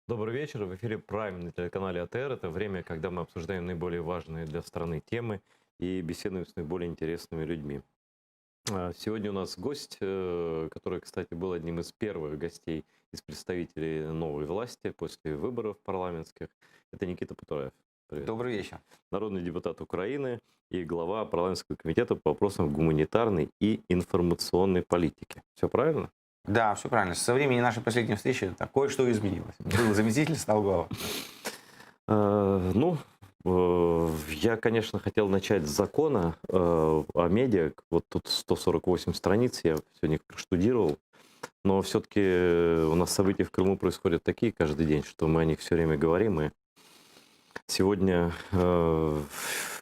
Добрый вечер. В эфире Прайм на телеканале АТР. Это время, когда мы обсуждаем наиболее важные для страны темы и беседуем с наиболее интересными людьми. Сегодня у нас гость, который, кстати, был одним из первых гостей из представителей новой власти после выборов парламентских. Это Никита Потураев. Привет. Добрый вечер. Народный депутат Украины и глава парламентского комитета по вопросам гуманитарной и информационной политики. Все правильно? Да, все правильно. Со времени нашей последней встречи кое-что изменилось. Был заместитель, стал глава. Ну, я, конечно, хотел начать с закона о медиа. Вот тут 148 страниц, я сегодня их проштудировал. Но все-таки у нас события в Крыму происходят такие каждый день, что мы о них все время говорим. И сегодня,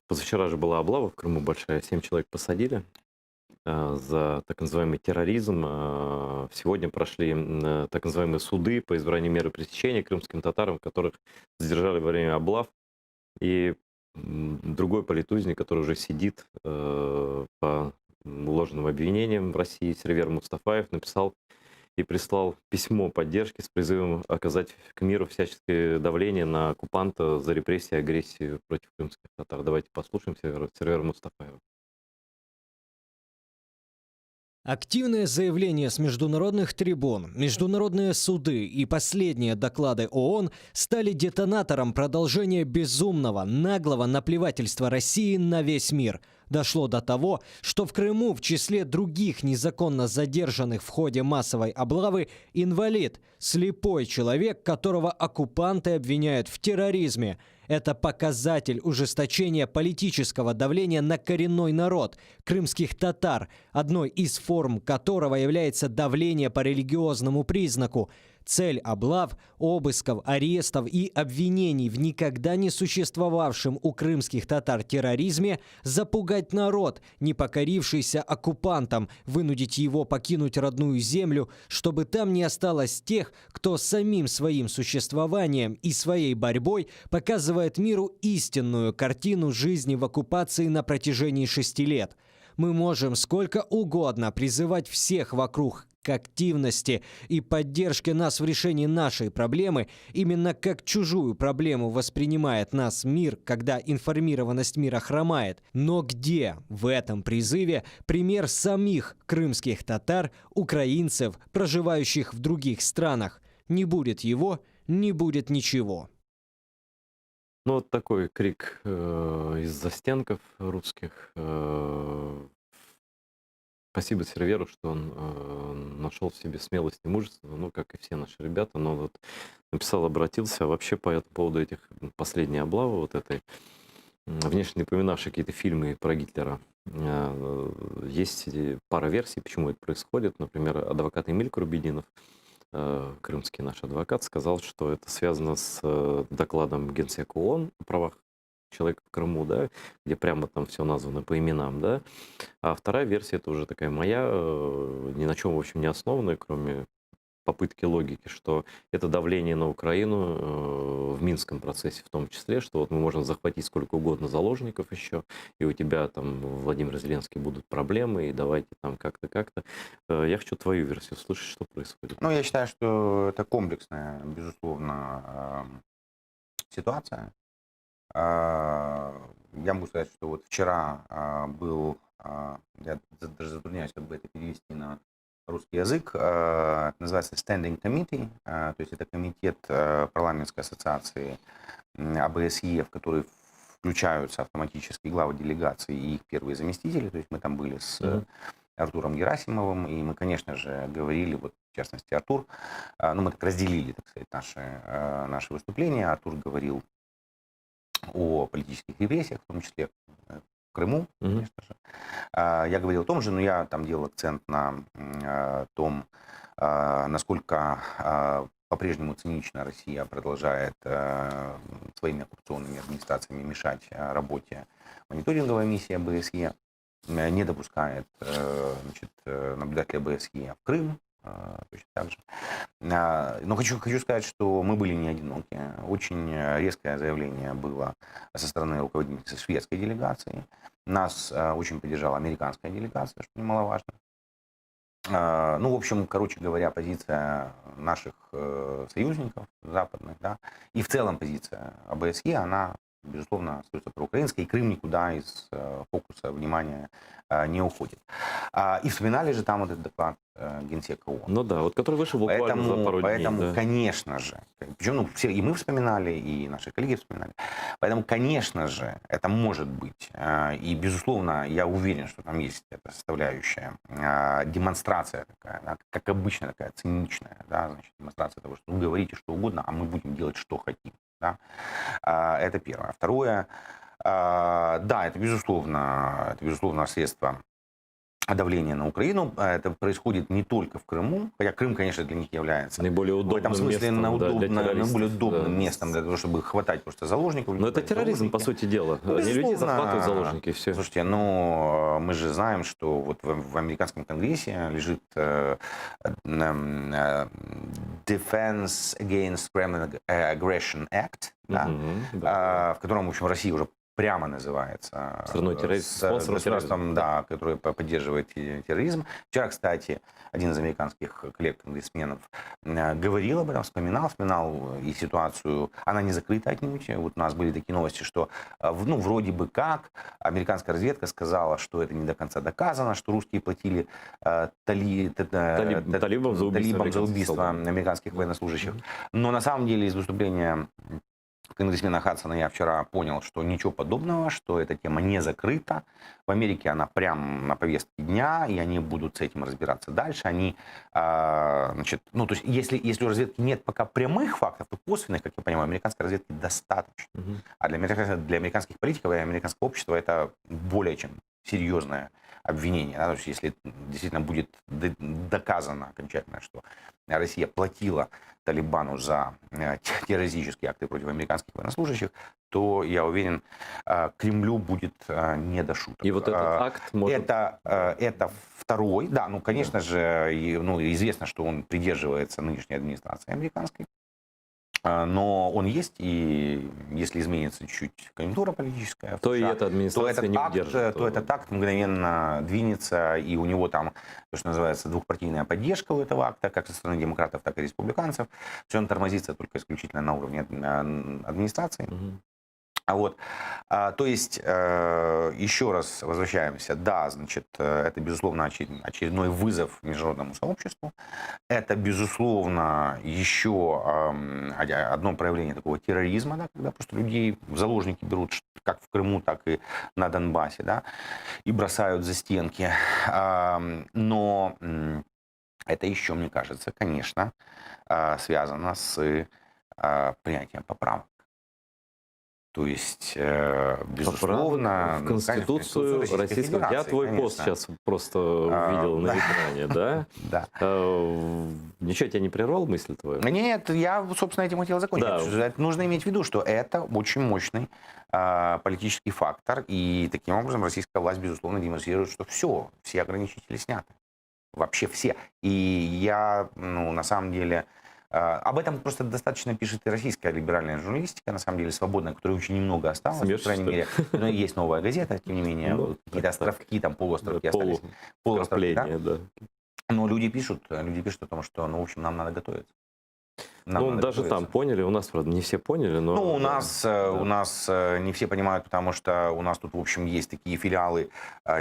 позавчера же была облава в Крыму большая, 7 человек посадили за так называемый терроризм. Сегодня прошли так называемые суды по избранию меры пресечения крымским татарам, которых задержали во время облав. И другой политузник, который уже сидит по ложным обвинениям в России, Сервер Мустафаев, написал и прислал письмо поддержки с призывом оказать к миру всяческое давление на оккупанта за репрессии и агрессию против крымских татар. Давайте послушаем Сервера Мустафаева. Активное заявление с международных трибун, международные суды и последние доклады ООН стали детонатором продолжения безумного, наглого наплевательства России на весь мир. Дошло до того, что в Крыму в числе других незаконно задержанных в ходе массовой облавы инвалид, слепой человек, которого оккупанты обвиняют в терроризме. Это показатель ужесточения политического давления на коренной народ, крымских татар, одной из форм которого является давление по религиозному признаку. Цель облав, обысков, арестов и обвинений в никогда не существовавшем у крымских татар терроризме – запугать народ, не покорившийся оккупантам, вынудить его покинуть родную землю, чтобы там не осталось тех, кто самим своим существованием и своей борьбой показывает миру истинную картину жизни в оккупации на протяжении 6 лет. Мы можем сколько угодно призывать всех вокруг к активности и поддержке нас в решении нашей проблемы, именно как чужую проблему воспринимает нас мир, когда информированность мира хромает. Но где в этом призыве пример самих крымских татар, украинцев, проживающих в других странах? Не будет его, не будет ничего. Ну, вот такой крик из застенков русских. Спасибо Серверу, что он нашел в себе смелость и мужество, ну, как и все наши ребята. Но вот написал, обратился. А вообще по этому поводу этих последней облавы, вот этой, внешне напоминавшей какие-то фильмы про Гитлера, есть пара версий, почему это происходит. Например, адвокат Эмиль Курбединов, крымский наш адвокат, сказал, что это связано с докладом Генсека ООН о правах человека в Крыму, да, где прямо там все названо по именам, да. А вторая версия, это уже такая моя, ни на чем, в общем, не основанная, кроме попытки логики, что это давление на Украину в Минском процессе в том числе, что вот мы можем захватить сколько угодно заложников еще, и у тебя там, Владимир Зеленский, будут проблемы, и давайте там как-то, как-то. Я хочу твою версию слышать, что происходит. Ну, я считаю, что это комплексная, безусловно, ситуация. Я могу сказать, что вот вчера был, я даже затрудняюсь как бы это перевести на русский язык, это называется Standing Committee, то есть это комитет парламентской ассоциации АБСЕ, в который включаются автоматически главы делегаций и их первые заместители, то есть мы там были с Артуром Герасимовым, и мы, конечно же, говорили, вот в частности Артур, ну мы так разделили, так сказать, наши выступления. Артур говорил о политических репрессиях, в том числе в Крыму, конечно же. Я говорил о том же, но я там делал акцент на том, насколько по-прежнему цинично Россия продолжает своими оккупационными администрациями мешать работе мониторинговой миссии АБСЕ, не допускает наблюдателя АБСЕ в Крым, точно так же. Но хочу сказать, что мы были не одиноки. Очень резкое заявление было со стороны руководительницы шведской делегации. Нас очень поддержала американская делегация, что немаловажно. Ну, в общем, короче говоря, позиция наших союзников западных, да, и в целом позиция ОБСЕ, она, безусловно, остается проукраинской, и Крым никуда из фокуса внимания не уходит. И вспоминали же там вот этот доклад Генсека ООН. Ну да, вот который вышел буквально за пару Поэтому, дней. Да. конечно же, причем ну, все, и мы вспоминали, и наши коллеги вспоминали, поэтому, конечно же, это может быть, и, безусловно, я уверен, что там есть эта составляющая, демонстрация такая, да, как обычно, такая циничная, да, значит, демонстрация того, что вы говорите что угодно, а мы будем делать, что хотим. Да? Это первое. Второе, да, это безусловно средство давления на Украину. Это происходит не только в Крыму, хотя Крым, конечно, для них является Наиболее в удобным этом смысле местом, да, для террористов, наиболее удобным да. местом для того, чтобы хватать просто заложников. Но это терроризм, по сути дела. Они людей захватывают заложники, и все. Слушайте, ну, мы же знаем, что вот в американском конгрессе лежит Defense Against Criminal Aggression Act, да, Да. в котором, в общем, Россия уже прямо называется государством, да, которое поддерживает терроризм. Вчера, кстати, один из американских коллег-конгрессменов говорил об этом, вспоминал и ситуацию, она не закрыта отнюдь. Вот у нас были такие новости, что, ну, вроде бы как, американская разведка сказала, что это не до конца доказано, что русские платили талибам за убийство американских военнослужащих. Но на самом деле из выступления конгрессмена Хадсона я вчера понял, что ничего подобного, что эта тема не закрыта. В Америке она прям на повестке дня, и они будут с этим разбираться дальше. Они, значит, ну, то есть, если у разведки нет пока прямых фактов, то косвенных, как я понимаю, американской разведки достаточно. А для американских политиков и американского общества это более чем серьезное обвинение. Да? То есть, если действительно будет доказано окончательно, что Россия платила Талибану за террористические акты против американских военнослужащих, то, я уверен, Кремлю будет не до шуток. И вот этот акт может... Это второй, да, ну, конечно же, ну, известно, что он придерживается нынешней администрации американской, но он есть, и если изменится чуть-чуть конъюнктура политическая, то и эта администрация не удержит. То этот акт мгновенно двинется, и у него там, то, что называется, двухпартийная поддержка у этого акта, как со стороны демократов, так и республиканцев. Все он тормозится только исключительно на уровне администрации. Вот. То есть, еще раз возвращаемся, да, значит, это, безусловно, очередной вызов международному сообществу. Это, безусловно, еще одно проявление такого терроризма, да, когда просто людей в заложники берут как в Крыму, так и на Донбассе, да, и бросают за стенки. Но это еще, мне кажется, конечно, связано с принятием поправок. То есть, безусловно... В Конституцию Российской Федерации. Я твой пост сейчас просто увидел на экране, да? Да. Ничего, тебя не прервал мысль твоя? Нет, я, собственно, этим хотел закончить. Да. Нужно иметь в виду, что это очень мощный политический фактор, и таким образом российская власть, безусловно, демонстрирует, что все ограничители сняты. Вообще все. И я, ну, на самом деле... Об этом просто достаточно пишет и российская либеральная журналистика, на самом деле свободная, которой очень немного осталось, Смеешься, по крайней мере. Но есть «Новая газета», тем не менее, какие-то островки, там полуостровки остались. Полуостровки, да? Но люди пишут о том, что, ну, в общем, нам надо готовиться. Ну, даже там поняли, у нас, правда, не все поняли, но... Ну, у нас не все понимают, потому что у нас тут, в общем, есть такие филиалы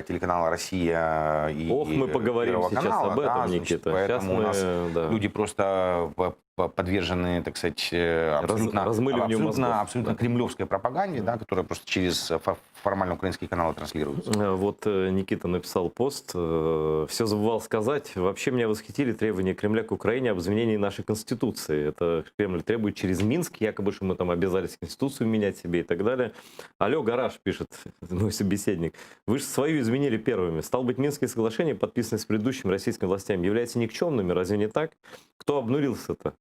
телеканала «Россия» и мы поговорим Первого сейчас канала, об этом, да, значит, Никита. поэтому у нас люди просто подвержены, так сказать, абсолютно кремлевской пропаганде, да, которая просто через формально украинские каналы транслируется. Вот Никита написал пост. Все забывал сказать. Вообще меня восхитили требования Кремля к Украине об изменении нашей Конституции. Это Кремль требует через Минск, якобы, что мы там обязались Конституцию менять себе и так далее. Алло, гараж, пишет мой собеседник. Вы же свою изменили первыми. Стал быть, Минские соглашения, подписанные с предыдущими российскими властями, являются никчемными. Разве не так? Кто обнулился-то?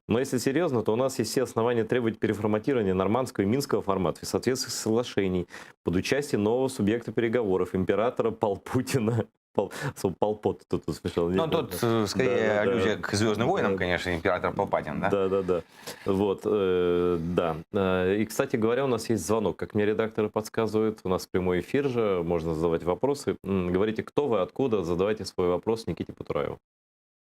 Но если серьезно, то у нас есть все основания требовать переформатирования нормандского и минского формата в соответствии с соглашений под участием нового субъекта переговоров, императора Пал Путина. Полпот тут смешал. Ну, тут скорее Да-да-да. аллюзия к «Звездным войнам», Да. конечно, император Палпатин, да? Да-да-да. Вот, да. И, кстати говоря, у нас есть звонок. Как мне редакторы подсказывают, у нас прямой эфир же, можно задавать вопросы. Говорите, кто вы, откуда, задавайте свой вопрос Никите Потураеву.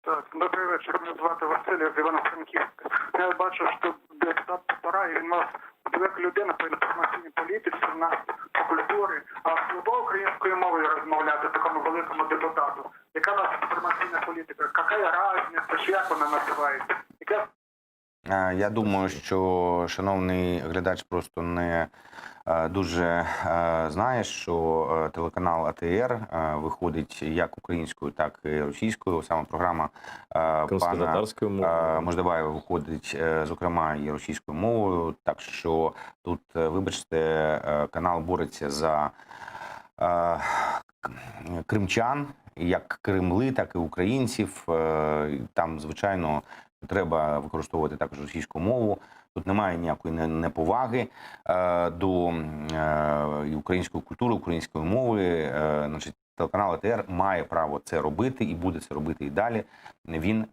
Так, добрий вечір. Мене звати Василь з Івано-Франківська. Я бачу, що депутат Потураєв, він мав велика людина по інформаційній політиці, в нас по культурі, а слабо українською мовою розмовляти такому великому депутату. Яка у нас інформаційна політика? Яка різниця? Чи як вона називається? Яка Я думаю, що шановний глядач просто не дуже знає, що телеканал АТР виходить як українською, так і російською. Саме програма пана Кримсько-татарською мовою. Мождабаєва виходить, зокрема, і російською мовою. Так що тут, вибачте, канал бореться за кримчан, як кремли, так і українців. Там, звичайно, треба використовувати також російську мову. Тут немає ніякої неповаги до і української культури, української мови. Значить, телеканал АТР має право це робити і буде це робити і далі. Він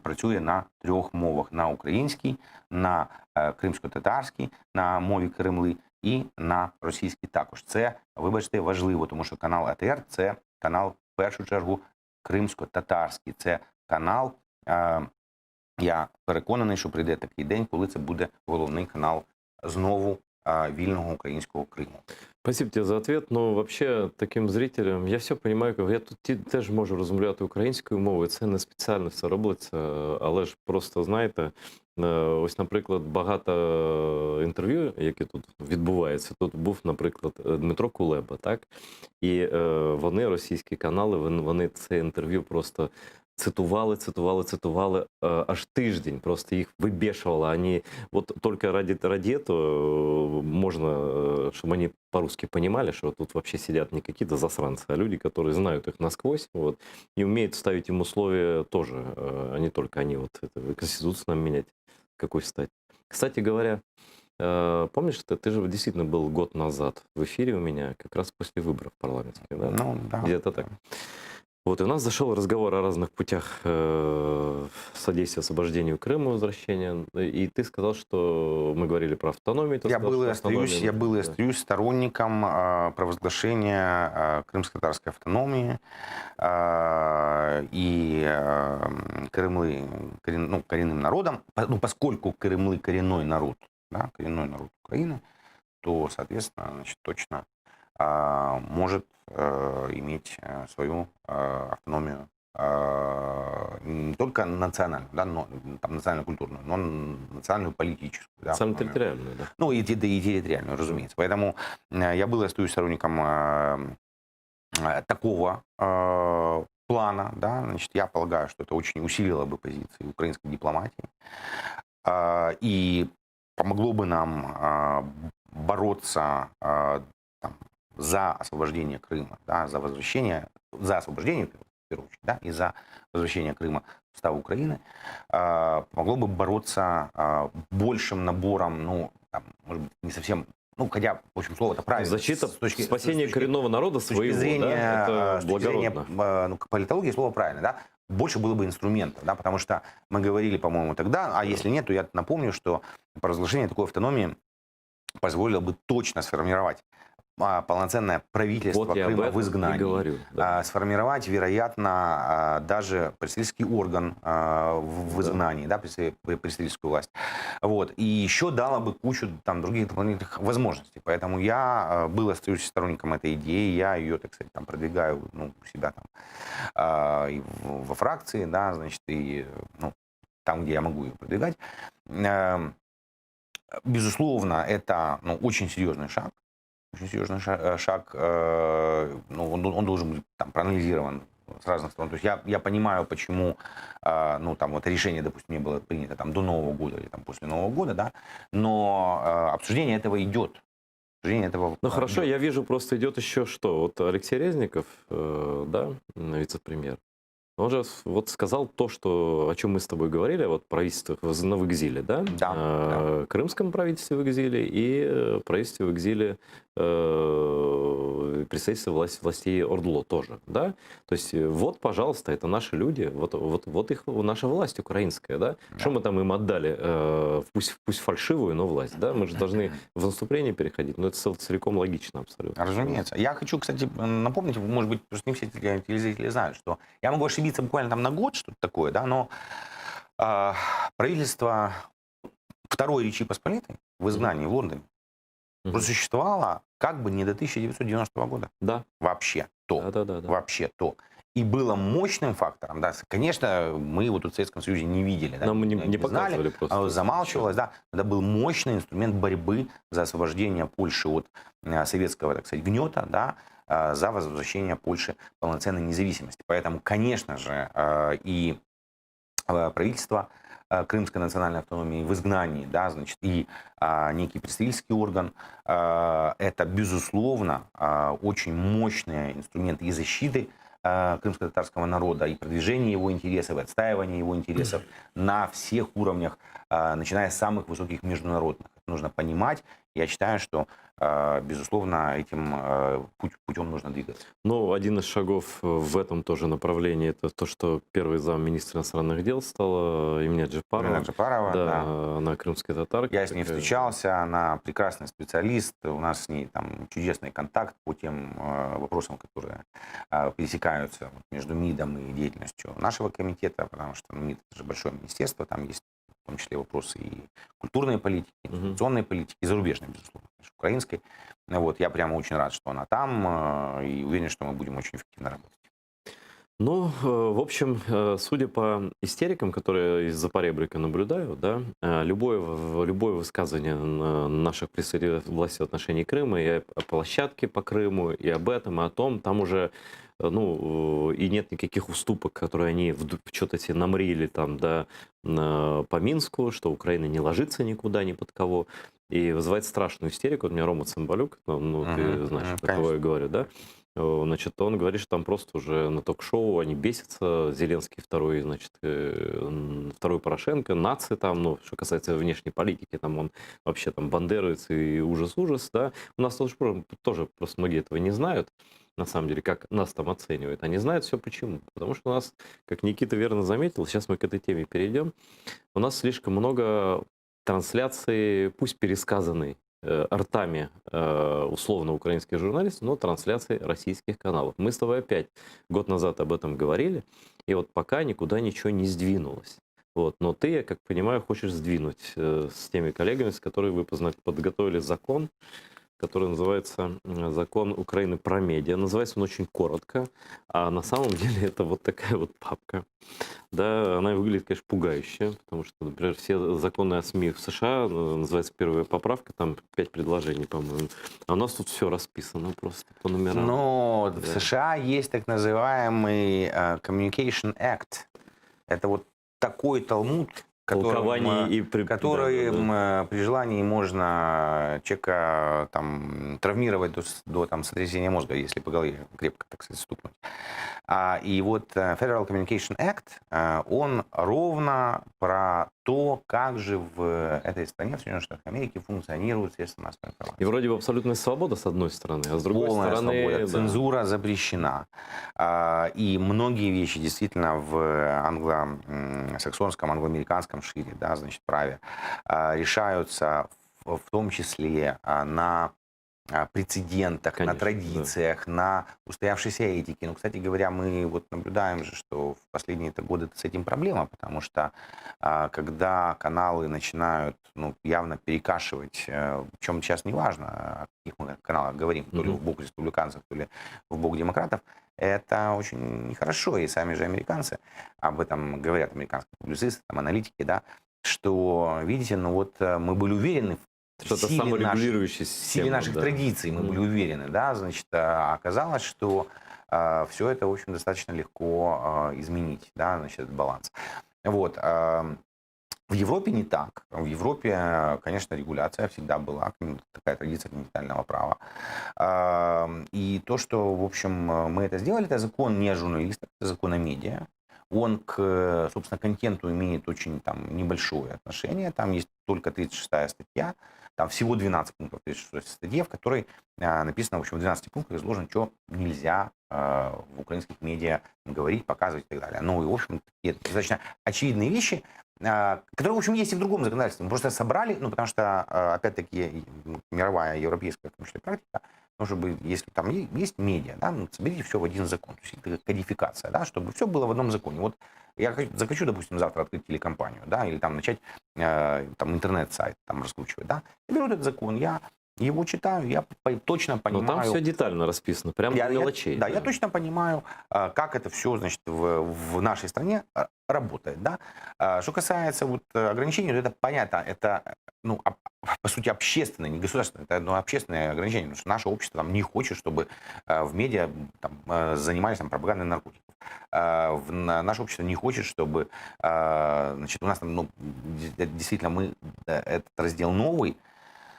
працює на 3 мовах: на українській, на кримсько-татарській, на мові Кремли і на російській також. Це, вибачте, важливо, тому що канал АТР – це канал, в першу чергу, кримсько-татарський. Це канал, я переконаний, що прийде такий день, коли це буде головний канал знову вільного українського Криму. Спасибо тебе за ответ. Ну, вообще, таким зрителям, я все понимаю, я тут теж можу розмовляти українською мовою, це не спеціально все робиться, але ж просто, знаєте, ось, наприклад, багато інтерв'ю, які тут відбуваються, тут був, наприклад, Дмитро Кулеба, так? І вони, російські канали, вони це інтерв'ю просто цитували, аж тиждень, просто их выбешивало. Они вот только ради этого можно, чтобы они по-русски понимали, что тут вообще сидят не какие-то засранцы, а люди, которые знают их насквозь, вот, и умеют ставить им условия тоже, а не только они вот это, Конституцию нам менять, какой стать. Кстати говоря, помнишь, ты же действительно был год назад в эфире у меня, как раз после выборов парламентских, да? Ну, да. Где-то так. Вот, и у нас зашел разговор о разных путях содействия освобождению Крыма, возвращения. И ты сказал, что мы говорили про автономию. Я был и остаюсь сторонником провозглашения крымско-татарской автономии. И Крымлы коренным народом, ну, поскольку Крымлы коренной народ, да, коренной народ Украины, то, соответственно, значит, точно может иметь свою автономию, не только национальную, да, но там национально-культурную, но национальную политическую. Да, национально-территориальную, да. Ну, и территориальную, разумеется. Поэтому я был и остаюсь сторонником такого плана, да, значит, я полагаю, что это очень усилило бы позиции украинской дипломатии и помогло бы нам бороться там, за освобождение Крыма, да, за освобождение, в первую очередь, да, и за возвращение Крыма в состав Украины, помогло бы бороться большим набором, ну, там, может быть, не совсем, ну, хотя, в общем, слово это правильно. Защита, спасение коренного народа своего, зрения, да, это благородно. Ну, к политологии слово правильно, да, больше было бы инструментов, да, потому что мы говорили, по-моему, тогда, а если нет, то я напомню, что провозглашение такой автономии позволило бы точно сформировать полноценное правительство вот Крыма в изгнании. Говорю, да. Сформировать, вероятно, даже представительский орган в изгнании, да, представительскую власть. Вот. И еще дало бы кучу там, других дополнительных возможностей. Поэтому я был, остаюсь сторонником этой идеи, я ее, так сказать, там, продвигаю, ну, у себя там и во фракции, да, значит, и ну, там, где я могу ее продвигать. Безусловно, это, ну, очень серьезный шаг. Очень серьезный шаг, ну, он должен быть там проанализирован с разных сторон. То есть я понимаю, почему ну, там, вот решение, допустим, не было принято там, до Нового года или там, после Нового года, да, но обсуждение этого идет. Ну хорошо, я вижу, просто идет еще что. Вот Алексей Резников, да, вице-премьер, он же вот сказал то, что, о чем мы с тобой говорили, вот правительство в экзиле, да? Да. Крымском правительстве в экзиле и правительстве в экзиле представительство властей ОРДЛО тоже, да. То есть вот, пожалуйста, это наши люди, вот их наша власть украинская, да. Что мы там им отдали, пусть фальшивую, но власть, да. Мы же должны в наступление переходить, но это целиком логично абсолютно. Разумеется. Я хочу, кстати, напомнить, может быть, просто не все телезрители знают, что я могу ошибиться буквально там на год, что-то такое, да, но правительство Второй Речи Посполитой в изгнании в Лондоне просуществовало как бы не до 1990 года. Да. Вообще то. Да. Вообще то. И было мощным фактором, да, конечно, мы его тут в Советском Союзе не видели, да, Нам не знали, показывали просто. замалчивалось, да, это был мощный инструмент борьбы за освобождение Польши от советского, так сказать, гнета, да, за возвращение Польши полноценной независимости. Поэтому, конечно же, и правительство Крымской национальной автономии в изгнании, да, значит, и некий представительский орган, это, безусловно, очень мощные инструменты и защиты крымско-татарского народа, и продвижение его интересов, и отстаивание его интересов на всех уровнях, начиная с самых высоких международных. Это нужно понимать. Я считаю, что, безусловно, этим путем нужно двигаться. Ну, один из шагов в этом тоже направлении, это то, что первый замминистра иностранных дел стала Эмине Джапарова. Эмине Джапарова, да. Она крымская татарка. Я с ней встречался, она прекрасный специалист, у нас с ней там чудесный контакт по тем вопросам, которые пересекаются между МИДом и деятельностью нашего комитета, потому что МИД — это же большое министерство, там есть в том числе вопросы и культурной политики, и информационной политики, и зарубежной, безусловно, украинской. Вот, я прямо очень рад, что она там, и уверен, что мы будем очень эффективно работать. Ну, в общем, судя по истерикам, которые из-за поребрика наблюдаю, да, любое высказывание наших представителей власти в отношении Крыма, и о площадке по Крыму, и об этом, и о том, там уже, ну, и нет никаких уступок, которые они что-то себе намрили там, да, по Минску, что Украина не ложится никуда, ни под кого, и вызывает страшную истерику. Вот у меня Рома Цымбалюк, ну, ты знаешь, про кого я говорю, да? Значит, он говорит, что там просто уже на ток-шоу они бесятся. Зеленский второй, значит, второй Порошенко, нации там, ну, что касается внешней политики, там он вообще там бандеровец и ужас-ужас, да. У нас тоже просто многие этого не знают, на самом деле, как нас там оценивают. Они знают все почему. Потому что у нас, как Никита верно заметил, сейчас мы к этой теме перейдем, у нас слишком много трансляций, пусть пересказанной ртами условно украинских журналистов, но трансляции российских каналов. Мы с тобой опять год назад об этом говорили, и вот пока никуда ничего не сдвинулось. Вот. Но ты, я как понимаю, хочешь сдвинуть с теми коллегами, с которыми вы подготовили закон, который называется «Закон Украины про медиа». Называется он очень коротко, а на самом деле это вот такая вот папка. Да, она выглядит, конечно, пугающе, потому что, например, все законы о СМИ в США, называется первая поправка, там 5 предложений, по-моему. А у нас тут все расписано просто по номерам. Но в США есть так называемый Communication Act. Это вот такой талмуд, который при желании можно человека там травмировать до там сотрясения мозга, если по голове крепко, так сказать, стукнуть. И вот Federal Communication Act, он ровно про то, как же в этой стране, в Соединенных Штатах Америки, функционирует средства массовой информации. И вроде бы абсолютная свобода с одной стороны, а с другой полная стороны... свобода. Да. Цензура запрещена. И многие вещи действительно в англосаксонском, англоамериканском шире, да, значит, праве решаются в том числе на прецедентах, Конечно, на традициях, на устоявшейся этике. Но, кстати говоря, мы вот наблюдаем же, что в последние годы с этим проблема, потому что когда каналы начинают явно перекашивать, причем сейчас не важно, о каких мы каналах говорим, то ли в бок республиканцев, то ли в бок демократов, это очень нехорошо, и сами же американцы об этом говорят, американские публицисты, там, аналитики, да, что, видите, мы были уверены в силе наших традиций, мы были уверены, да, значит, оказалось, что все это, в общем, достаточно легко изменить, да, значит, этот баланс. Вот. В Европе не так. В Европе, конечно, регуляция всегда была, такая традиция континентального права. И то, что, в общем, мы это сделали, это закон не о журналистах, это закон о медиа. он к, собственно, контенту имеет очень там небольшое отношение. Там есть только 36-я статья, там всего 12 пунктов 36 статье, в которой написано, в общем, в 12 пунктах изложено, что нельзя в украинских медиа говорить, показывать и так далее. Ну и, в общем, такие достаточно очевидные вещи, которые, в общем, есть и в другом законодательстве. Мы просто собрали, ну, потому что, опять-таки, мировая, европейская, в том числе, практика, ну, чтобы, если там есть медиа, да, ну, соберите все в один закон, то есть это кодификация, да, чтобы все было в одном законе. Вот я захочу, допустим, завтра открыть телекомпанию, да, или там начать там интернет-сайт там раскручивать, да, я беру этот закон, я его читаю, я точно Но понимаю. там все детально расписано, прямо до мелочей. Да, я точно понимаю, как это все, значит, в нашей стране работает, да. Что касается вот ограничений, то это понятно, это, ну, по сути, общественное, не государственное, это ну, общественное ограничение, потому что наше общество там не хочет, чтобы в медиа там, занимались там, пропагандой наркотиков. Наше общество не хочет, чтобы, значит, у нас там, ну, действительно, мы этот раздел новый,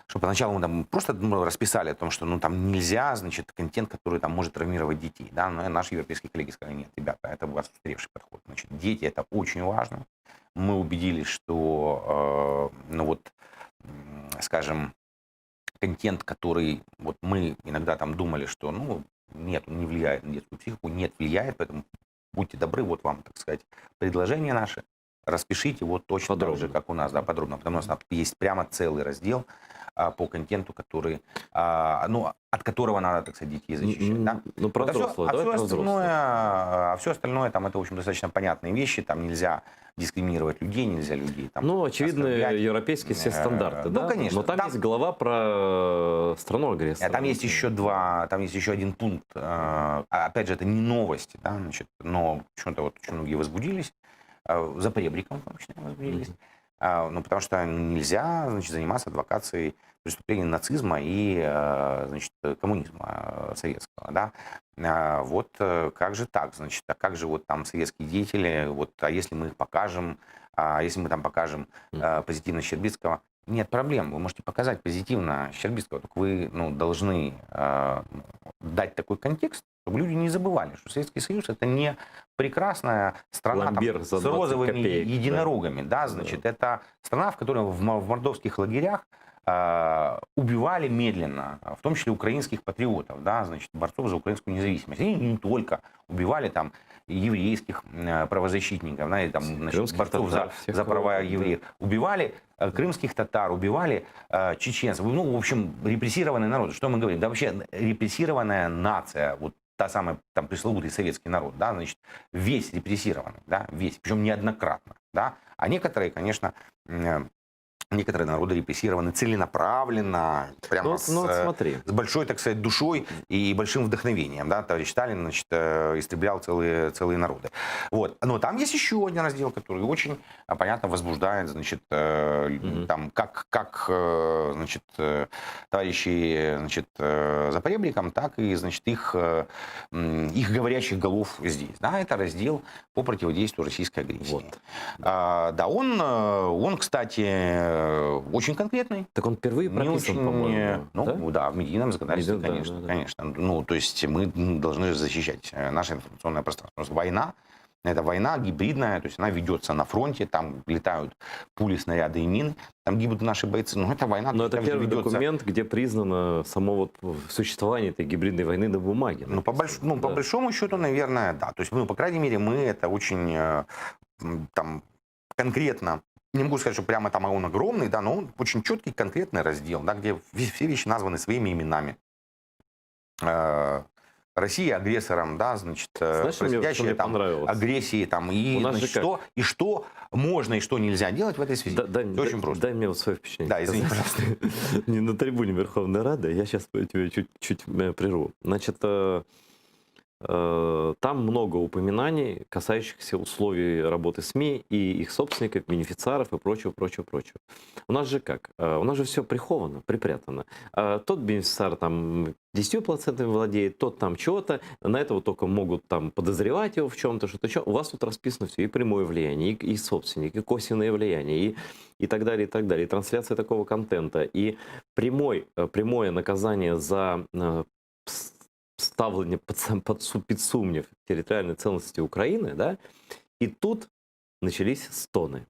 что поначалу мы там просто расписали о том, что ну, там нельзя, значит, контент, который там может травмировать детей. Да? Но наши европейские коллеги сказали, нет, ребята, это у вас устаревший подход. Значит, дети – это очень важно. Мы убедились, что, ну вот, скажем, контент, который вот мы иногда там думали, что, ну, нет, он не влияет на детскую психику, нет, влияет, поэтому будьте добры, вот вам, так сказать, предложение наше. Распишите вот точно так же, как у нас, да, подробно, потому что есть прямо целый раздел по контенту, который, ну, от которого надо, так сказать, детей защищать. Да? Ну, про взрослых, все остальное, там, это, в общем, достаточно понятные вещи, там нельзя дискриминировать людей, нельзя людей там ну, очевидные европейские все стандарты, да? Ну, конечно. Но там есть глава про страну-агрессора. Там есть еще там есть еще один пункт, опять же, это не новости, да, значит, но почему-то вот очень многие возбудились, за поребриком, в том числе, возбудились. Ну, потому что нельзя, значит, заниматься адвокацией преступлений нацизма и, значит, коммунизма советского, да. Вот как же так, значит, а как же вот там советские деятели, вот, а если мы их покажем, если мы там покажем позитивно Щербицкого, нет проблем, вы можете показать позитивно Щербицкого, только вы, ну, должны дать такой контекст, чтобы люди не забывали, что Советский Союз это не прекрасная страна там, с розовыми копеек, единорогами, да, значит, это страна, в которой в мордовских лагерях убивали медленно, в том числе украинских патриотов, да, значит, борцов за украинскую независимость. И не только убивали там еврейских правозащитников, знаете, там, значит, борцов за права евреев, убивали крымских татар, убивали чеченцев, ну, в общем, репрессированный народ. Что мы говорим? Да вообще репрессированная нация, вот та самая там пресловутый советский народ, да, значит, весь репрессированный, да, весь, причем неоднократно, да, а некоторые, конечно, некоторые народы репрессированы целенаправленно, прямо с большой, так сказать, душой и большим вдохновением. Да? Товарищ Сталин, значит, истреблял целые народы. Вот. Но там есть еще один раздел, который очень, понятно, возбуждает, значит, там, как значит, товарищи, значит, за поребриком, так и, значит, их говорящих голов здесь. Да? Это раздел по противодействию российской агрессии. Вот. Да, он, кстати, очень конкретный. Так он впервые прописан, по-моему. Ну, да, в медийном законодательстве, конечно, конечно. Ну, то есть мы должны защищать наше информационное пространство. Потому что война, это война гибридная, то есть она ведется на фронте, там летают пули, снаряды и мины, там гибнут наши бойцы. Но это война. Но это первый документ, где признано само вот существование этой гибридной войны на бумаге. Ну, по большому счету, наверное, да. То есть, ну, по крайней мере, мы это очень там конкретно. Не могу сказать, что прямо там он огромный, да, но он очень четкий, конкретный раздел, да, где все вещи названы своими именами. Россия агрессором, да, значит, происходящая там агрессии, там, и, значит, что можно и что нельзя делать в этой связи. Все очень просто. Дай мне вот свое впечатление. Да, извини, пожалуйста. Не на трибуне Верховной Рады, я сейчас тебя чуть прерву. Значит, там много упоминаний, касающихся условий работы СМИ и их собственников, бенефициаров и прочего. У нас же как? У нас же все приховано, припрятано. Тот бенефициар там 10% владеет, тот там чего-то, на этого только могут там подозревать его в чем-то, что-то еще. У вас тут расписано все, и прямое влияние, и собственник, и косвенное влияние, и так далее, и трансляция такого контента, и прямое наказание за ставлення під сумнів територіальної цілісності України, да, И тут начались стоны.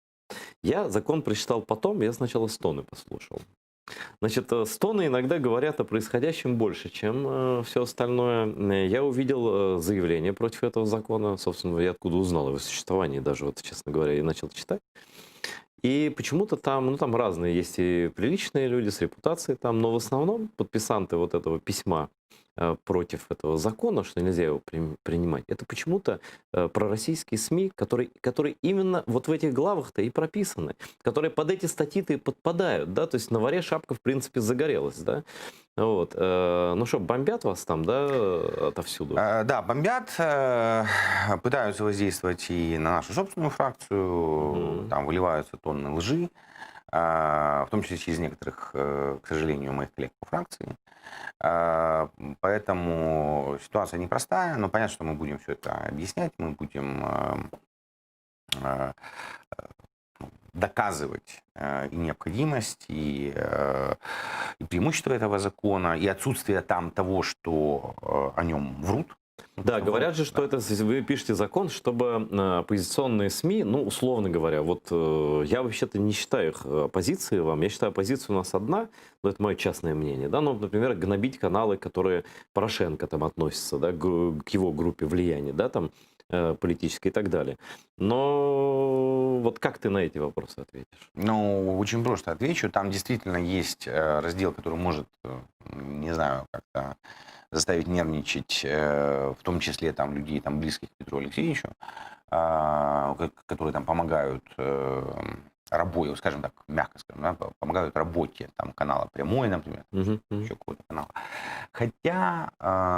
Я закон прочитал потом, я сначала стоны послушал. Значит, стоны иногда говорят о происходящем больше, чем все остальное. Я увидел заявление против этого закона. Собственно, я откуда узнал о его существовании, даже вот, честно говоря, и начал читать. И почему-то там, ну там разные есть и приличные люди с репутацией там, но в основном подписанты вот этого письма против этого закона, что нельзя его принимать, это почему-то пророссийские СМИ, которые именно вот в этих главах-то и прописаны, которые под эти статьи-то и подпадают, да, то есть на варе шапка, в принципе, загорелась, да, вот, ну что, бомбят вас там, да, отовсюду? Да, бомбят, пытаются воздействовать и на нашу собственную фракцию, там выливаются тонны лжи, в том числе через некоторых, к сожалению, моих коллег по фракции. Поэтому ситуация непростая, но понятно, что мы будем все это объяснять, мы будем доказывать и необходимость, и преимущество этого закона, и отсутствие там того, что о нем врут. Да, говорят же, что это вы пишете закон, чтобы оппозиционные СМИ, ну, условно говоря, вот я вообще-то не считаю их оппозицией вам, я считаю, оппозиция у нас одна, но это мое частное мнение, да, ну, например, гнобить каналы, которые Порошенко там относятся, да, к его группе влияния, да, там, политической и так далее. Но вот как ты на эти вопросы ответишь? Ну, очень просто отвечу. Там действительно есть раздел, который может, не знаю, как-то заставить нервничать, в том числе там людей, там, близких к Петру Алексеевичу, которые там помогают работе, скажем так, мягко скажем, да, помогают работе там, канала «Прямой», например, еще какого-то канала. Хотя,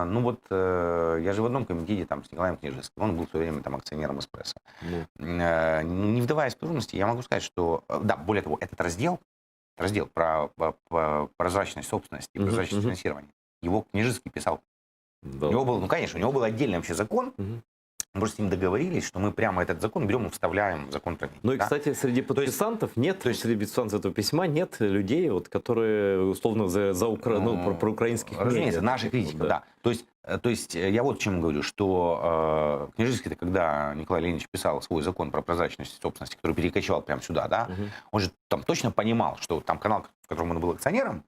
ну вот, я же в одном комитете там, с Николаем Княжеским, он был в свое время там, акционером «Эспрессо». Не вдаваясь в подробности, я могу сказать, что, да, более того, этот раздел про прозрачность собственности и прозрачность финансирования, его Княжеский писал. Да. У него был, ну, конечно, у него был отдельный вообще закон. Мы просто с ним договорились, что мы прямо этот закон берем и вставляем в закон про медиа. Ну и, да? кстати, среди подписантов нет, то есть среди подписантов этого письма нет людей, вот, которые условно ну, про украинских разумеется, медиа. наши критиков, да. То есть я вот к чему говорю, что Княжицкий-то, когда Николай Леонидович писал свой закон про прозрачность собственности, который перекочевал прямо сюда, да, он же там точно понимал, что там канал, в котором он был акционером,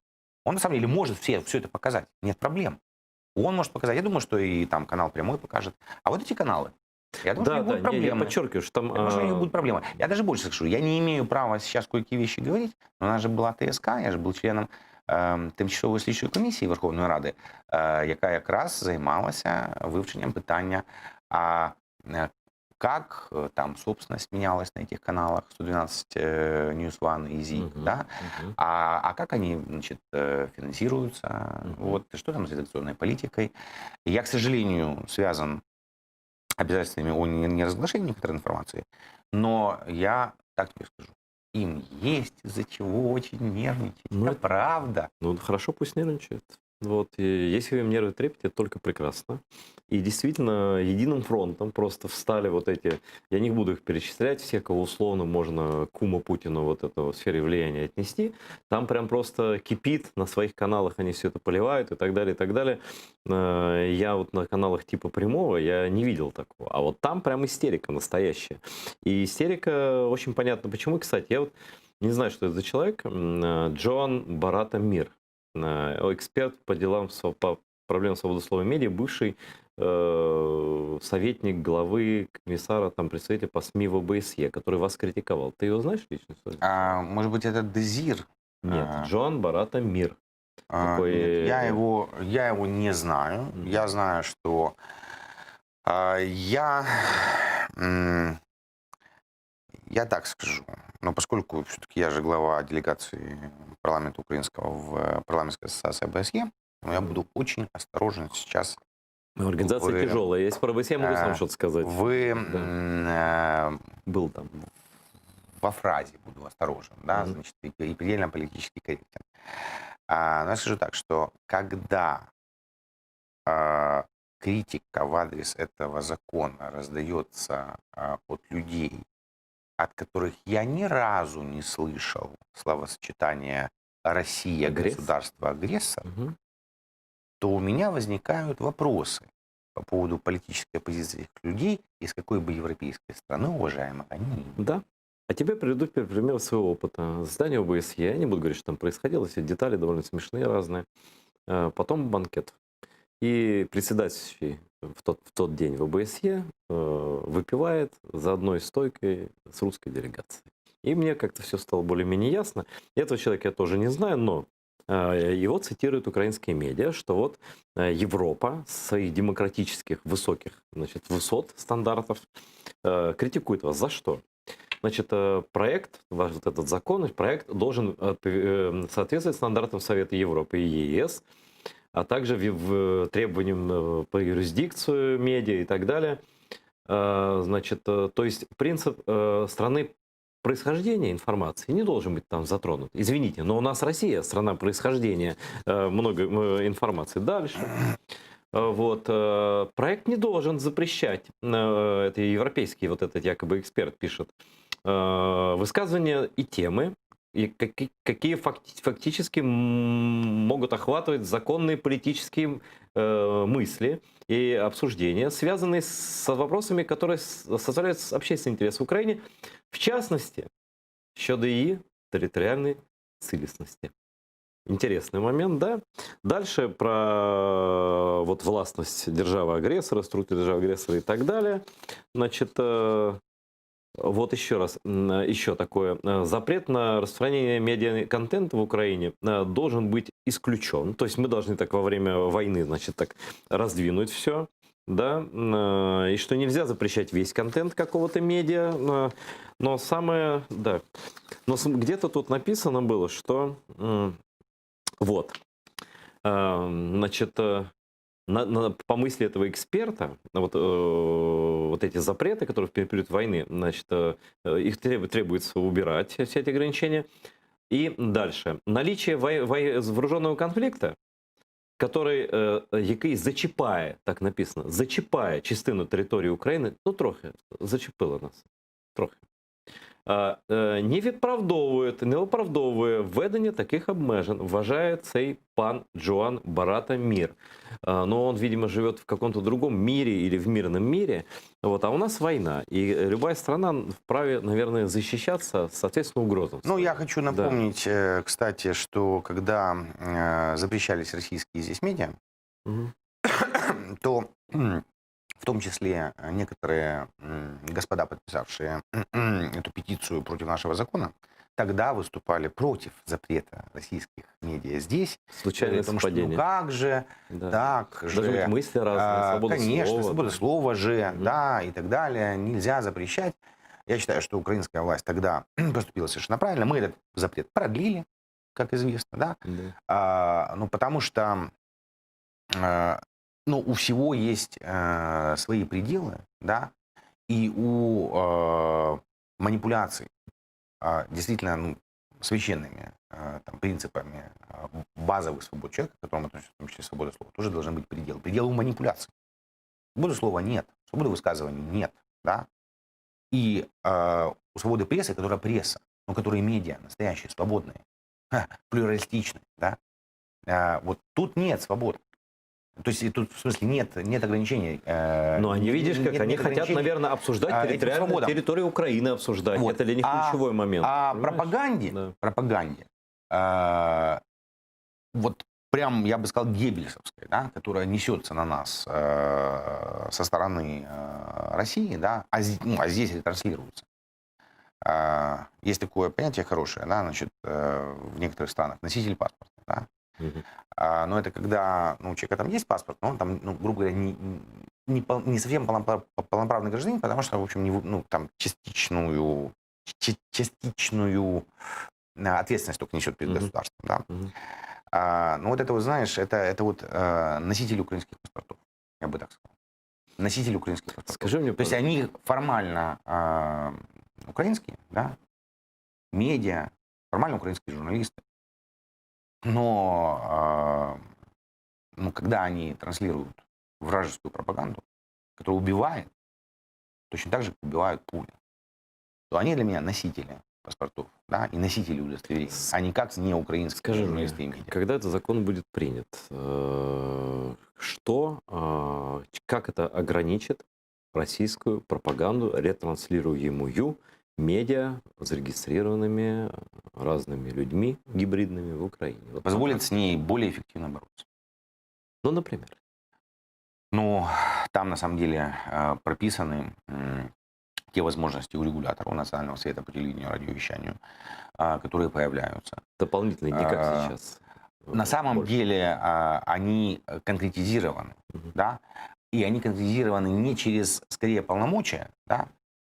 он на самом деле может все это показать, нет проблем. Он может показать, я думаю, что и там канал «Прямой» покажет. А вот эти каналы, я думаю, что у них будут проблемы. Я подчеркиваю, что там... Я думаю, что у них будут проблемы. Я даже больше скажу, я не имею права сейчас кое-какие вещи говорить, но у нас же была ТСК, я же был членом Тимчасової слідчої комісії Верховної Ради, яка якраз займалася вивченням питання, как там собственность менялась на этих каналах 112 News One и ZIK, да? А как они, значит, финансируются, вот, что там с редакционной политикой. Я, к сожалению, связан обязательствами о неразглашении некоторой информации, но я так тебе скажу, им есть из-за чего очень нервничать, Ну, это правда. Ну, хорошо, пусть нервничают. Вот. И если им нервы трепет, это только прекрасно. И действительно, единым фронтом просто встали вот эти, я не буду их перечислять, все, кого условно можно кума Путину вот это в сфере влияния отнести, там прям просто кипит, на своих каналах они все это поливают и так далее, и так далее. Я вот на каналах типа Прямого я не видел такого. А вот там прям истерика настоящая. И истерика очень понятно почему. Кстати, я вот не знаю, что это за человек. Джон Барата Мир. Эксперт по делам, по проблемам свободы слова и медиа, бывший советник главы комиссара, там, представителя по СМИ в ОБСЕ, который вас критиковал. Ты его знаешь лично? Может быть, это Дезир? Нет, Джон Барата Мир. Такой... Нет, я его не знаю. Я знаю, что я так скажу, но поскольку все-таки я же глава делегации парламента украинского в парламентской ассоциации ОБСЕ, я буду очень осторожен сейчас. Организация тяжелая. Если про ОБСЕ могу сам что-то сказать. Был там. Во фразе буду осторожен, да, значит, и предельно политически корректен. Но я скажу так, что когда критика в адрес этого закона раздается от людей, от которых я ни разу не слышал словосочетания «Россия – государство-агрессор», то у меня возникают вопросы. по поводу политической позиции этих людей, из какой бы европейской страны, уважаемых, они ни были. Да. А тебе приведу пример своего опыта. Здание ОБСЕ, я не буду говорить, что там происходило, все детали довольно смешные, разные. Потом банкет. И председатель в тот день в ОБСЕ выпивает за одной стойкой с русской делегацией. И мне как-то все стало более-менее ясно. Этого человека я тоже не знаю, но его цитируют украинские медиа, что вот Европа с своих демократических высоких, значит, высот, стандартов критикует вас. За что? Значит, проект, вот этот закон, проект должен соответствовать стандартам Совета Европы и ЕС, а также в требованиям по юрисдикцию, медиа и так далее. Значит, то есть принцип страны происхождения информации не должен быть там затронут. Извините, но у нас Россия, страна происхождения много информации. Дальше. Вот. Проект не должен запрещать, это европейский вот этот якобы эксперт пишет, высказывания и темы, и какие фактически могут охватывать законные политические мысли и обсуждения, связанные с вопросами, которые составляют общественный интерес в Украине, в частности, щодо її територіальної цілісності. Интересный момент, да? Дальше про вот властность державы-агрессора, структуры державы-агрессора и так далее. Значит, вот еще раз, еще такое. Запрет на распространение медиа-контента в Украине должен быть исключен. То есть мы должны так во время войны, значит, так раздвинуть все. Да, и что нельзя запрещать весь контент какого-то медиа, но самое, да, но где-то тут написано было, что вот, значит, по мысли этого эксперта, вот эти запреты, которые в период войны, значит, их требуется убирать, все эти ограничения. И дальше. Наличие вооруженного конфликта, який зачіпає, так написано, зачіпає частину території України, ну трохи зачепило нас, трохи. Не виправдовує введення таких обмежень, вважає цей пан Джоан Барата Мир. Но он, видимо, живет в каком-то другом мире или в мирном мире. Вот, а у нас война. И любая страна вправе, наверное, защищаться, соответственно, угрозам. Ну, я хочу напомнить, кстати, что когда запрещались российские здесь медиа, то в том числе некоторые господа, подписавшие эту петицию против нашего закона, тогда выступали против запрета российских медиа здесь. Случайное совпадение. Ну как же, так же. Должны быть мысли разные, свобода конечно, слова. свобода слова же, да, и так далее. Нельзя запрещать. Я считаю, что украинская власть тогда поступила совершенно правильно. Мы этот запрет продлили, как известно, да. Ну, потому что ну, у всего есть свои пределы, да, и у манипуляций действительно священными там, принципами базовых свобод человека, к которым относится в том числе свобода слова, тоже должны быть пределы. Пределы у манипуляций. Свободы слова нет, свободы высказывания нет, да. И у свободы прессы, которая пресса, но которые медиа настоящие, свободные, плюралистичные, да, вот тут нет свободы. То есть тут, в смысле, нет ограничений. Но они, видишь, как они хотят, наверное, обсуждать территорию Украины, обсуждать. Вот. Это для них ключевой момент. А пропаганде, вот прям, я бы сказал, геббельсовской, да, которая несется на нас со стороны России, да, а здесь ретранслируется. Есть такое понятие хорошее, да, значит, в некоторых странах носитель паспорта, да. Но это когда у человека там есть паспорт, но он там, грубо говоря, не совсем полноправный гражданин, потому что, в общем, там частичную ответственность только несет перед государством. Да? Но вот это, вот, знаешь, это вот носители украинских паспортов, я бы так сказал. Носители украинских паспортов. Скажи мне, то есть они формально украинские, да, медиа, формально украинские журналисты. Но когда они транслируют вражескую пропаганду, которая убивает, точно так же, как убивают пули, то они для меня носители паспортов, да, и носители удостоверений, а никак не украинские журналисты и медиа. Когда этот закон будет принят, что, как это ограничит российскую пропаганду, ретранслируемую медиа, зарегистрированными разными людьми гибридными в Украине. Вот Позволит с ней более эффективно бороться. Ну, например. Ну, там на самом деле прописаны те возможности у регулятора, у Национального совета по телевидению и радиовещанию, которые появляются. Дополнительные, не как сейчас. На самом больше. деле они конкретизированы, Мгм. да, и они конкретизированы не через, скорее, полномочия, да,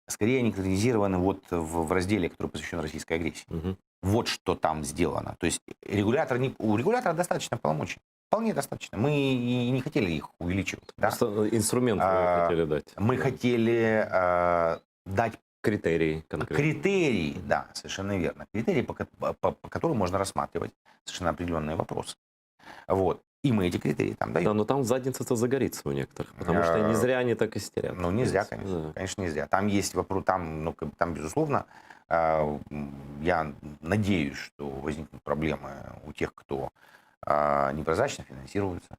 скорее они конкретизированы вот в разделе, который посвящен российской агрессии. Мгм. Вот что там сделано. То есть у регулятора достаточно полномочий. Вполне достаточно. Мы и не хотели их увеличивать. Да? Просто инструмент вы хотели дать. Мы Да. хотели дать Критерии конкретные. критерии, да, совершенно верно. Критерии, по которым можно рассматривать совершенно определенные вопросы. Вот. И мы эти критерии там даем. Да, но там задница-то загорится у некоторых, потому что не зря они так истерят. Ну, не зря, конечно. Да. Конечно, не зря. Там есть вопрос, там, безусловно, я надеюсь, что возникнут проблемы у тех, кто непрозрачно финансируется.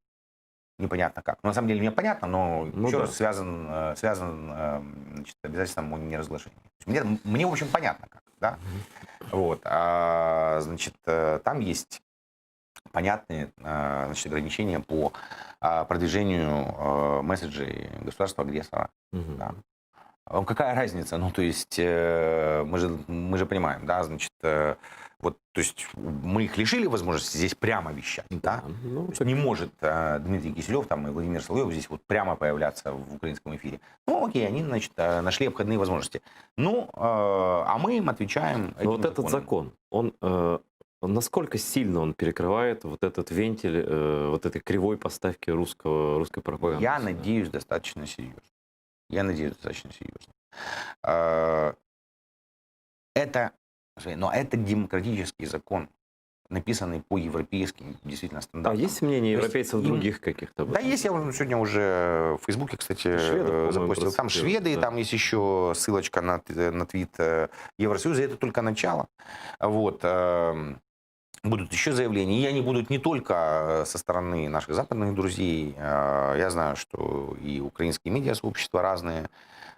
Непонятно как. Но на самом деле мне понятно, но Ну еще да. раз связан значит, обязательством о неразглашении. Мне, в общем, понятно как. Да? Вот. Значит, там есть понятные значит, ограничения по продвижению месседжей государства-агрессора. Мгм. Да. Какая разница? Ну, то есть, мы же понимаем, да, значит, вот, то есть, мы их лишили возможности здесь прямо вещать, да? Ну, То есть не может Дмитрий Киселев там, и Владимир Соловьев здесь вот прямо появляться в украинском эфире. Ну, окей, они, значит, нашли обходные возможности. Ну, а мы им отвечаем этим но вот этот законом. закон, он насколько сильно он перекрывает вот этот вентиль, вот этой кривой поставки русской пропаганды? Я сюда? надеюсь, достаточно серьезно. Я надеюсь, достаточно серьезно. Но это демократический закон, написанный по европейским действительно А стандартам. есть мнение То есть европейцев им- других каких-то? об Да, этом? есть, я сегодня уже в Фейсбуке, кстати, Шведов, по-моему, запустил. Там процитировал, шведы, да. там есть еще ссылочка на твит Евросоюза. Это только начало. Вот. Будут еще заявления. И они будут не только со стороны наших западных друзей. Я знаю, что и украинские медиасообщества разные.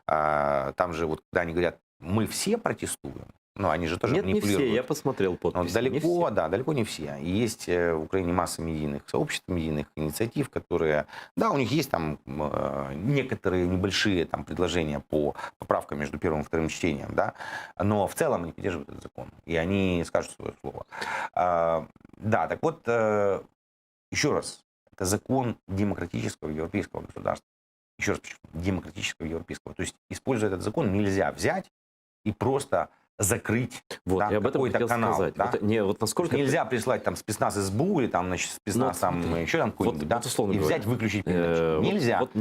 Там же, вот, когда они говорят, мы все протестуем, ну, они же тоже Нет, не манипулируют. все, я посмотрел Но подписи. не далеко, все. да, далеко не все. И есть в Украине масса медийных сообществ, медийных инициатив, которые, да, у них есть там некоторые небольшие там предложения по поправкам между первым и вторым чтением, да, но в целом они поддерживают этот закон, и они скажут свое слово. Да, так вот, еще раз, это закон демократического европейского государства. Еще раз подчеркну, демократического европейского. То есть, используя этот закон, нельзя взять и просто закрыть Вот, да, я об этом какой-то хотел канал. сказать. Да? Вот, вот насколько Нельзя прислать там спецназ СБУ или там, значит, спецназ Ну, там смотри, еще там какой-нибудь, вот- да, вот условно и говоря, взять, выключить передачу. вот- Нельзя. вот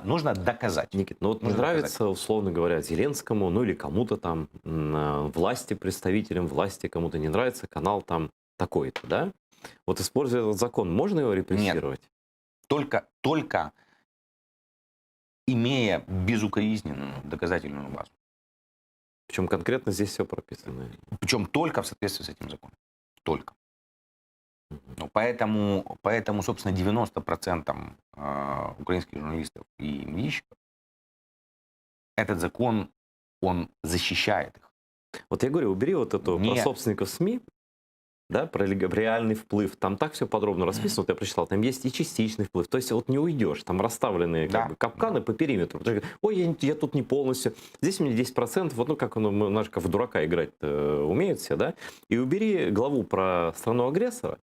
Нужно доказать. Никит, ну вот не Нужно нравится, условно говоря, Зеленскому, ну или кому-то там, власти, представителям власти, кому-то не нравится канал там такой-то, да? Вот используя этот закон, можно его репрессировать? Только имея безукоризненную доказательную базу. Причем конкретно здесь все прописано. Причем только в соответствии с этим законом. Только. Мгм. Ну, поэтому, собственно, 90% украинских журналистов и медийщиков этот закон, он защищает их. Вот я говорю, убери вот это Не- про собственников СМИ, да, про реальный вплыв. Там так все подробно расписано, вот я прочитал, там есть и частичный вплыв. То есть вот не уйдешь, там расставленные как Да. бы капканы по периметру. Потому что, ой, я тут не полностью, здесь у меня 10%, вот ну как он, наш как в дурака играть умеют все, да. И убери главу про страну-агрессора,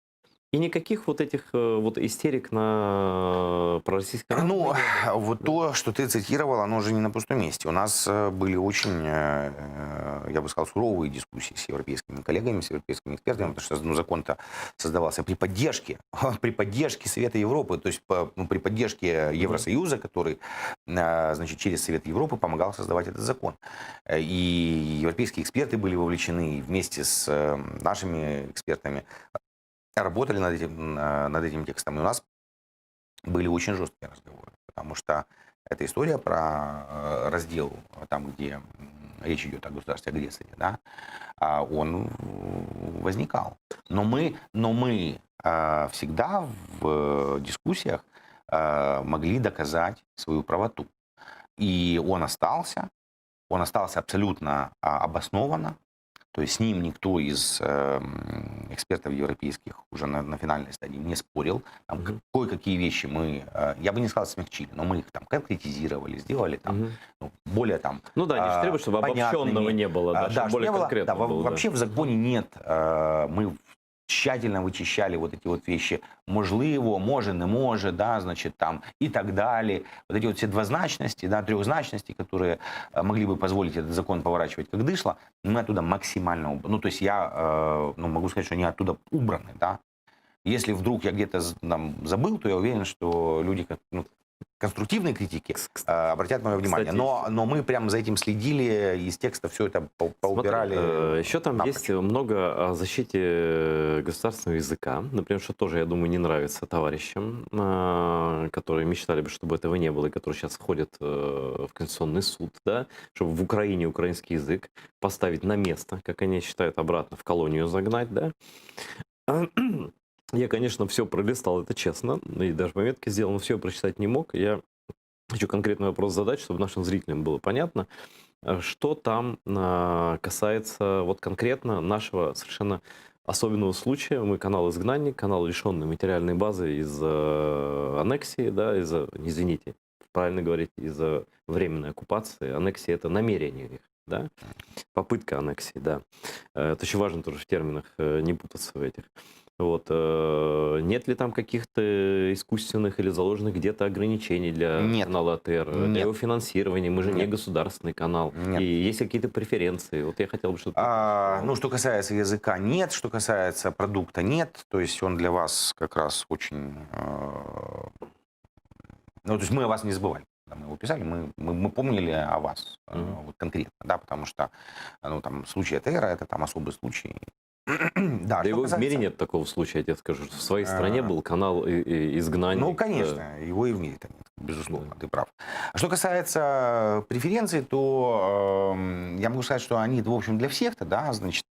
и никаких вот этих вот истерик на пророссийское. Ну, вот то, что ты цитировал, оно же не на пустом месте. У нас были очень, я бы сказал, суровые дискуссии с европейскими коллегами, с европейскими экспертами, потому что закон-то создавался при поддержке Совета Европы, то есть при поддержке Евросоюза, который, значит, через Совет Европы помогал создавать этот закон. И европейские эксперты были вовлечены, и вместе с нашими экспертами работали над этим текстом. И у нас были очень жесткие разговоры, потому что эта история про раздел, там, где речь идет о государстве-агрессоре, да, он возникал. Но мы всегда в дискуссиях могли доказать свою правоту. И он остался абсолютно обоснованно, то есть с ним никто из экспертов европейских уже на финальной стадии не спорил. Там кое-какие вещи мы, я бы не сказал, смягчили, но мы их там конкретизировали, сделали там, ну, более там Ну да, они же требуют, чтобы обобщенного не было, да, чтобы более конкретно да, было. вообще в законе нет, мы тщательно вычищали вот эти вот вещи, можливо, може, не може, да, значит, там, и так далее. Вот эти вот все двозначности, да, трехзначности, которые могли бы позволить этот закон поворачивать как дышло, мы оттуда максимально, ну, то есть я, ну, могу сказать, что они оттуда убраны, да. Если вдруг я где-то там забыл, то я уверен, что люди, ну, конструктивные критики обратят мое внимание. Но мы прям за этим следили, из текста все это поубирали. Смотри, еще там есть много о защите государственного языка. Например, что тоже, я думаю, не нравится товарищам, которые мечтали бы, чтобы этого не было, и которые сейчас ходят в Конституционный суд, да, чтобы в Украине украинский язык поставить на место, как они считают, обратно в колонию загнать, да. Я, конечно, все пролистал, это честно, и даже пометки сделал, но все прочитать не мог. Я хочу конкретный вопрос задать, чтобы нашим зрителям было понятно, что там касается вот конкретно нашего совершенно особенного случая. Мы канал «Изгнанник», канал, лишенный материальной базы из-за аннексии, да, извините, правильно говорить, из-за временной оккупации. Аннексия — это намерение их, да, попытка аннексии, да. Это очень важно тоже в терминах, не путаться в этих. Вот. Нет ли там каких-то искусственных или заложенных где-то ограничений для канала АТР? Для его финансирования? Мы же не государственный канал. Нет. И есть какие-то преференции? Вот я хотел бы что-то... Ну, что касается языка, нет. Что касается продукта, нет. То есть он для вас как раз очень... Ну, то есть мы о вас не забывали. Когда мы его писали, мы помнили о вас вот конкретно, да, потому что, ну, там, случай АТР — это там особый случай. Да, его в мире нет такого случая, я тебе скажу. В своей стране был канал «Изгнанник». Ну, конечно, его и в мире-то нет, безусловно, ты прав. А что касается преференций, то я могу сказать, что они, в общем, для всех-то, да, значит,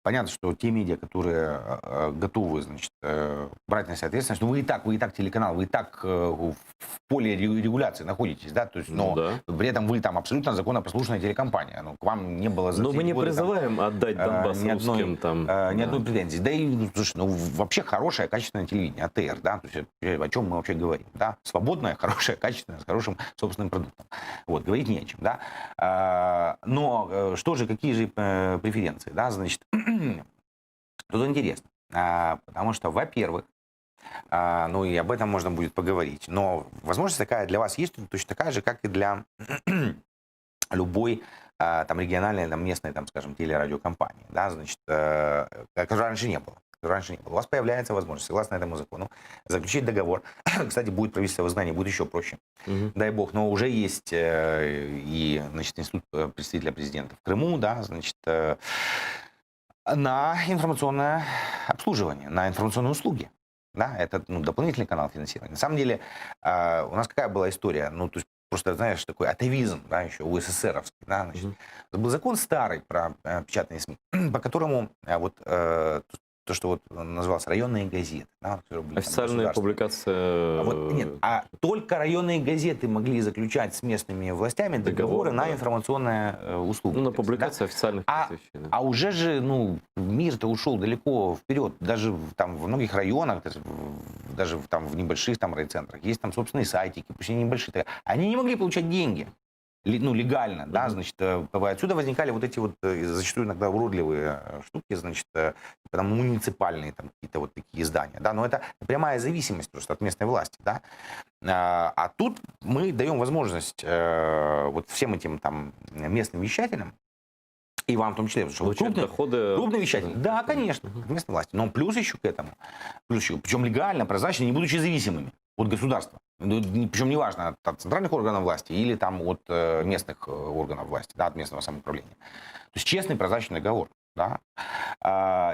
понятно, что те медиа, которые готовы, значит, брать на себя ответственность, ну, вы и так телеканал, вы и так в поле регуляции находитесь, да, то есть, но при этом вы там абсолютно законопослушная телекомпания, ну, к вам не было за Но мы не годы, призываем там, отдать Донбасс русским. Там, ни одной претензии. Да и, ну, слушай, ну, вообще хорошее, качественное телевидение, АТР, да, то есть о чем мы вообще говорим, да, свободное, хорошее, качественное, с хорошим собственным продуктом. Вот, говорить не о чем, да. Но что же, какие же преференции, да, значит, тут интересно, потому что, во-первых, ну и об этом можно будет поговорить, но возможность такая для вас есть точно такая же, как и для любой там региональной, там, местной, там, скажем, телерадиокомпании, да, значит, как раньше не было. У вас появляется возможность, согласно этому закону, заключить договор. Кстати, будет правительство в изгнании, будет еще проще, дай бог. Но уже есть и, значит, институт представителя президента в Крыму, да, значит, на информационное обслуживание, на информационные услуги. Да, это, ну, дополнительный канал финансирования. На самом деле, у нас какая была история? Ну, то есть, просто, знаешь, такой атовизм, да, еще у СССРовский, да, значит. Был закон старый про печатные СМИ, по которому вот то, что вот называлось районные газеты. Да, официальная публикация... Вот, нет, а только районные газеты могли заключать с местными властями договоры на информационные услуги. Ну, на публикацию, да? Официальных вещей. Да. А уже же, ну, мир-то ушел далеко вперед. Даже там в многих районах, даже там в небольших там райцентрах, есть там собственные сайтики, пусть они небольшие. Они не могли получать деньги. Ну, легально, да, значит, отсюда возникали вот эти вот, зачастую иногда уродливые штуки, значит, там муниципальные там какие-то вот такие издания, да, но это прямая зависимость просто от местной власти, да, а тут мы даем возможность вот всем этим там местным вещателям, и вам в том числе, потому что крупные вещатели, да, конечно, местной власти, но плюс еще к этому, причем легально, прозрачно, не будучи зависимыми от государства. Причем неважно, от центральных органов власти или там от местных органов власти, да, от местного самоуправления. То есть честный, прозрачный договор. Да.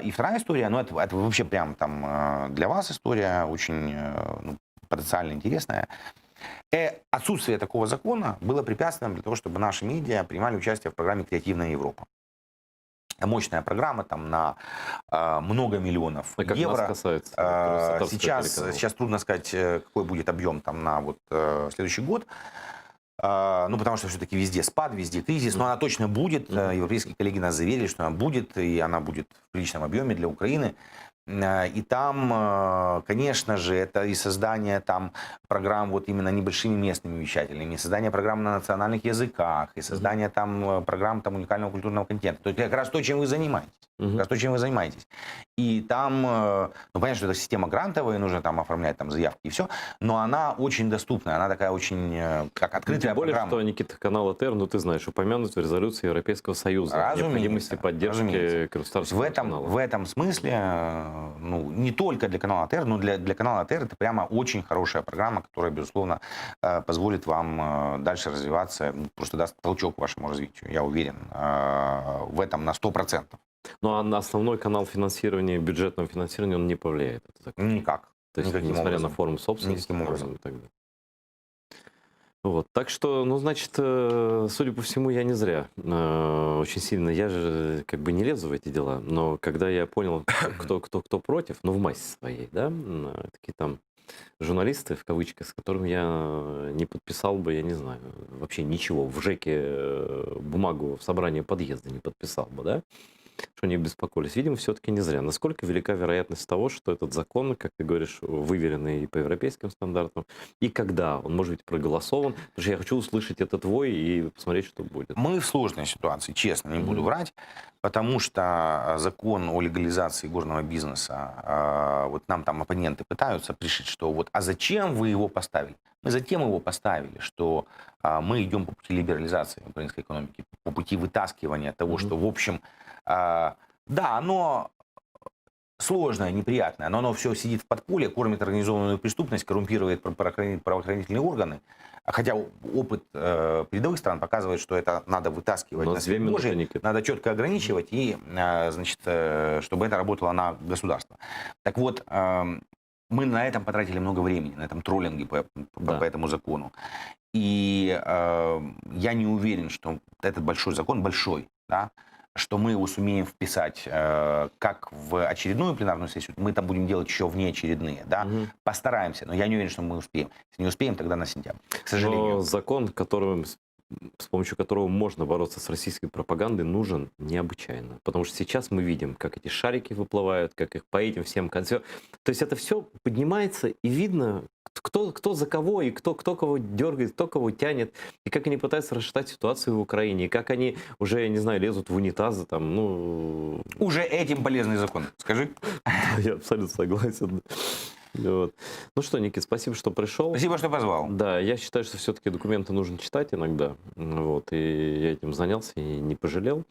И вторая история, ну, это вообще прям там для вас история очень ну, потенциально интересная. Отсутствие такого закона было препятствием для того, чтобы наши медиа принимали участие в программе «Креативная Европа». мощная программа там на много миллионов А как евро. нас касается? Татарского телеканала. Сейчас трудно сказать, какой будет объем там на вот следующий год. Ну, потому что все-таки везде спад, везде кризис, но она точно будет. Европейские коллеги нас заверили, что она будет, и она будет в приличном объеме для Украины. И там, конечно же, это и создание там программ вот именно небольшими местными вещателями, и создание программ на национальных языках, и создание там программ там уникального культурного контента. То есть как раз то, чем вы занимаетесь. Как раз то, чем вы занимаетесь. И там, ну, понятно, что это система грантовая, нужно там оформлять там заявки и все, но она очень доступная, она такая очень, как открытая Тем более, программа. что, Никита, канал АТР, ну, ты знаешь, упомянут в резолюции Европейского Союза о необходимости поддержки государственного канала. В этом смысле, ну, не только для канала АТР, но для канала АТР это прямо очень хорошая программа, которая, безусловно, позволит вам дальше развиваться, просто даст толчок вашему развитию, я уверен, в этом на 100%. Ну, а на основной канал финансирования, бюджетного финансирования, он не повлияет. Это так? Никак. То есть, Никаким несмотря образом. на форму собственности. Никаким образом. И так далее. Вот. Так что, ну, значит, судя по всему, я не зря очень сильно, я же как бы не лезу в эти дела, но когда я понял, кто против, ну, в массе своей, да, такие там журналисты, в кавычках, с которыми я не подписал бы, я не знаю, вообще ничего, в ЖЭКе бумагу в собрании подъезда не подписал бы, да, что они беспокоились. Видимо, все-таки не зря. Насколько велика вероятность того, что этот закон, как ты говоришь, выверенный по европейским стандартам, и когда он может быть проголосован? Потому что я хочу услышать это твой и посмотреть, что будет. Мы в сложной ситуации, честно, не буду врать, потому что закон о легализации горного бизнеса, вот нам там оппоненты пытаются пришить, что вот, а зачем вы его поставили? Мы затем его поставили, что мы идем по пути либерализации украинской экономики, по пути вытаскивания того, что, в общем, да, оно сложное, неприятное, но оно все сидит в подполье, кормит организованную преступность, коррумпирует правоохранительные органы. Хотя опыт передовых стран показывает, что это надо вытаскивать на свет Божий, надо четко ограничивать, и, значит, чтобы это работало на государство. Так вот, мы на этом потратили много времени, на этом троллинге по этому закону. И я не уверен, что этот большой закон, большой, да, что мы его сумеем вписать как в очередную пленарную сессию, мы там будем делать еще внеочередные, да, постараемся, но я не уверен, что мы успеем. Если не успеем, тогда на сентябрь, к сожалению. Но закон, с помощью которого можно бороться с российской пропагандой, нужен необычайно. Потому что сейчас мы видим, как эти шарики выплывают, как их по этим всем концертам. То есть это все поднимается, и видно, кто за кого, и кто кого дергает, кто кого тянет, и как они пытаются расшатать ситуацию в Украине, и как они уже, я не знаю, лезут в унитазы, там, ну... Уже этим полезный закон, скажи. Я абсолютно согласен. Вот. Ну что, Никит, спасибо, что пришел. Спасибо, что позвал. Да, я считаю, что все-таки документы нужно читать иногда. Вот, и я этим занялся и не пожалел.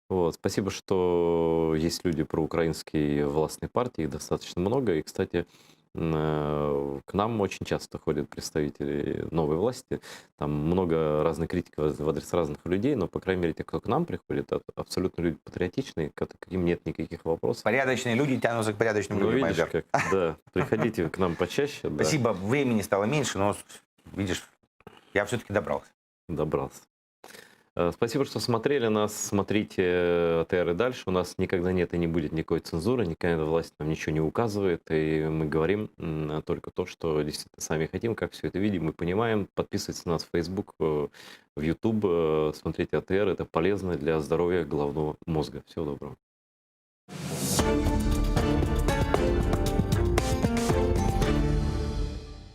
Вот, спасибо, что есть люди проукраинские властные партии, их достаточно много. И, кстати, к нам очень часто ходят представители новой власти. Там много разной критики в адрес разных людей, но, по крайней мере, те, кто к нам приходит, абсолютно люди патриотичные, к каким нет никаких вопросов. Порядочные люди тянутся к порядочным людям. Видишь, как, да, приходите к нам почаще. Спасибо, времени стало меньше, но, видишь, я все-таки добрался. Добрался. Спасибо, что смотрели нас. Смотрите АТР и дальше. У нас никогда нет и не будет никакой цензуры, никакая власть нам ничего не указывает. И мы говорим только то, что действительно сами хотим, как все это видим и понимаем. Подписывайтесь на нас в Facebook, в YouTube. Смотрите АТР. Это полезно для здоровья головного мозга. Всего доброго.